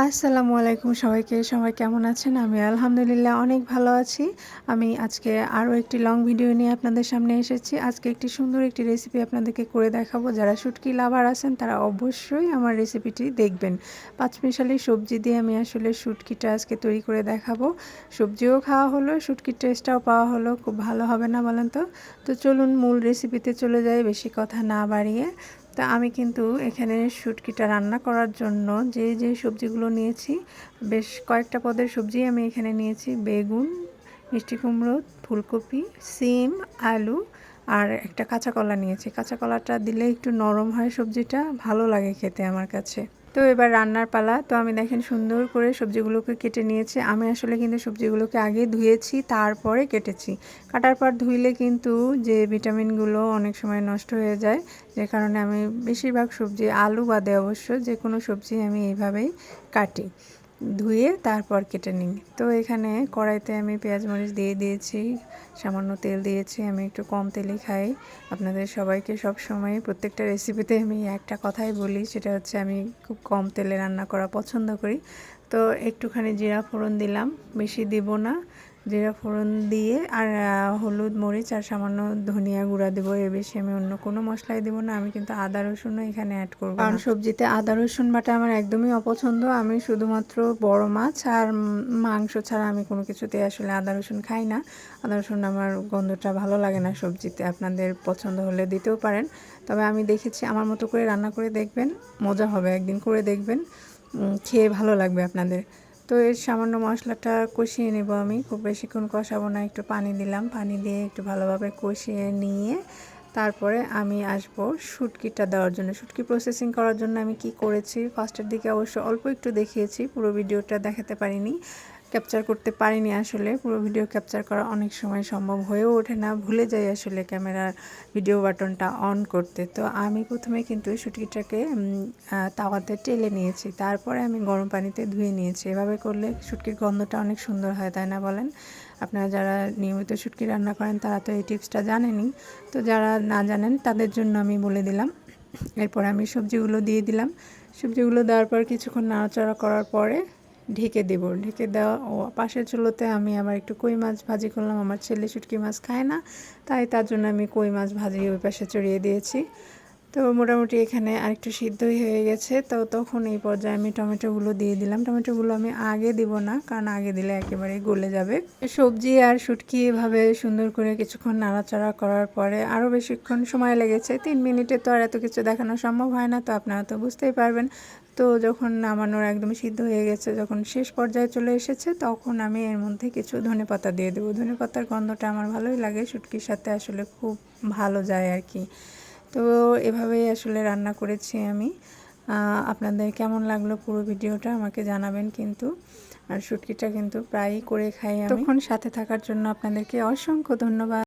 আসসালামু আলাইকুম সবাইকে। সবাই কেমন আছেন? আমি আলহামদুলিল্লাহ অনেক ভালো আছি। আমি আজকে আরও একটি লং ভিডিও নিয়ে আপনাদের সামনে এসেছি। আজকে একটি সুন্দর একটি রেসিপি আপনাদেরকে করে দেখাবো। যারা শুটকি লাভার আছেন তারা অবশ্যই আমার রেসিপিটি দেখবেন। পাঁচমিশালি সবজি দিয়ে আমি আসলে শুটকিটা আজকে তৈরি করে দেখাবো। সবজিও খাওয়া হলো, শুটকির টেস্টটাও পাওয়া হলো। খুব ভালো হবে না বলেন তো? তো চলুন মূল রেসিপিতে চলে যাই বেশি কথা না বাড়িয়ে। তা আমি কিন্তু এখানে শুটকিটা রান্না করার জন্য যে সবজিগুলো নিয়েছি, বেশ কয়েকটা পদের সবজি আমি এখানে নিয়েছি। বেগুন, মিষ্টি কুমড়ো, ফুলকপি, সিম, আলু আর একটা কাঁচা কলা নিয়েছি। কাঁচা কলাটা দিলে একটু নরম হয়, সবজিটা ভালো লাগে খেতে আমার কাছে। তো এবার রান্নার পালা। তো আমি দেখেন সুন্দর করে সবজিগুলোকে কেটে নিয়েছি। আমি আসলে কিন্তু সবজিগুলোকে আগে ধুয়েছি, তারপরে কেটেছি। কাটার পর ধুইলে কিন্তু যে ভিটামিনগুলো অনেক সময় নষ্ট হয়ে যায়, যে কারণে আমি বেশিরভাগ সবজি, আলু বাদে অবশ্য যে কোনো সবজি আমি এইভাবেই কাটি, ধুয়ে তারপর কেটে নিই। তো এখানে কড়াইতে আমি পেঁয়াজ মরিচ দিয়ে দিয়েছি, সামান্য তেল দিয়েছি। আমি একটু কম তেলই খাই। আপনাদের সবাইকে সব সময় প্রত্যেকটা রেসিপিতে আমি একটা কথাই বলি, সেটা হচ্ছে আমি খুব কম তেলে রান্না করা পছন্দ করি। তো একটুখানি জিরা ফোড়ন দিলাম, বেশি দিব না। জিরা ফোড়ন দিয়ে আর হলুদ মরিচ আর সামান্য ধনিয়া গুঁড়া দেবো, এর বেশি আমি অন্য কোনো মশলাই দেবো না। আমি কিন্তু আদা রসুনও এখানে অ্যাড করবো না, কারণ সবজিতে আদা রসুন বাটা আমার একদমই অপছন্দ। আমি শুধুমাত্র বড় মাছ আর মাংস ছাড়া আমি কোনো কিছুতে আসলে আদা রসুন খাই না। আদা রসুন আমার গন্ধটা ভালো লাগে না সবজিতে। আপনাদের পছন্দ হলে দিতেও পারেন, তবে আমি দেখেছি আমার মতো করে রান্না করে দেখবেন, মজা হবে। একদিন করে দেখবেন, খেয়ে ভালো লাগবে আপনাদের। তো এর সামান্য মশলাটা কষিয়ে নেব আমি, খুব বেশিক্ষণ কষাবো না। একটু পানি দিলাম, পানি দিয়ে একটু ভালোভাবে কষিয়ে নিয়ে তারপরে আমি আসবো শুটকিটা দেওয়ার জন্য। শুটকি প্রসেসিং করার জন্য আমি কি করেছি, ফার্স্টের দিকে অবশ্য অল্প একটু দেখিয়েছি, পুরো ভিডিওটা দেখাতে পারিনি, ক্যাপচার করতে পারিনি। আসলে পুরো ভিডিও ক্যাপচার করা অনেক সময় সম্ভব হয়েও ওঠে না, ভুলে যাই আসলে ক্যামেরার ভিডিও বাটনটা অন করতে। তো আমি প্রথমে কিন্তু শুটকিটাকে তাওয়াতে টেলে নিয়েছি, তারপরে আমি গরম পানিতে ধুয়ে নিয়েছি। এভাবে করলে শুটকির গন্ধটা অনেক সুন্দর হয়, তাই না বলেন? আপনারা যারা নিয়মিত শুটকি রান্না করেন তারা তো এই টিপসটা জানেনই। তো যারা না জানেন তাদের জন্য আমি বলে দিলাম। এরপর আমি সবজিগুলো দিয়ে দিলাম। সবজিগুলো দেওয়ার পর কিছুক্ষণ নাড়াচাড়া করার পরে ঢেকে দেব। ঢেকে দেওয়া ও পাশের চুলোতে আমি আবার একটু কই মাছ ভাজি করলাম। আমার ছেলে শুটকি মাছ খায় না, তাই তার জন্য আমি কই মাছ ভাজি ওই পাশে চড়িয়ে দিয়েছি। তো মোটামুটি এখানে আরেকটু সিদ্ধই হয়ে গেছে। তো তখন এই পর্যায়ে আমি টমেটোগুলো দিয়ে দিলাম। টমেটোগুলো আমি আগে দিব না, কারণ আগে দিলে একেবারেই গলে যাবে। সবজি আর শুটকি এভাবে সুন্দর করে কিছুক্ষণ নাড়াচাড়া করার পরে আরও বেশিক্ষণ সময় লেগেছে। 3 মিনিটে তো আর এত কিছু দেখানো সম্ভব হয় না, তো আপনারা তো বুঝতেই পারবেন। তো যখন নামানোর একদম সিদ্ধ হয়ে গেছে, যখন শেষ পর্যায়ে চলে এসেছে, তখন আমি এর মধ্যে কিছু ধনেপাতা দিয়ে দেবো। ধনেপাতার গন্ধটা আমার ভালোই লাগে, শুটকির সাথে আসলে খুব ভালো যায় আর কি। তো এভাবেই আসলে রান্না করেছি আমি। আপনাদের কেমন লাগলো পুরো ভিডিওটা আমাকে জানাবেন কিন্তু। আর শুটকিটা কিন্তু প্রায়ই করে খাই আমি। তখন সাথে থাকার জন্য আপনাদেরকে অসংখ্য ধন্যবাদ।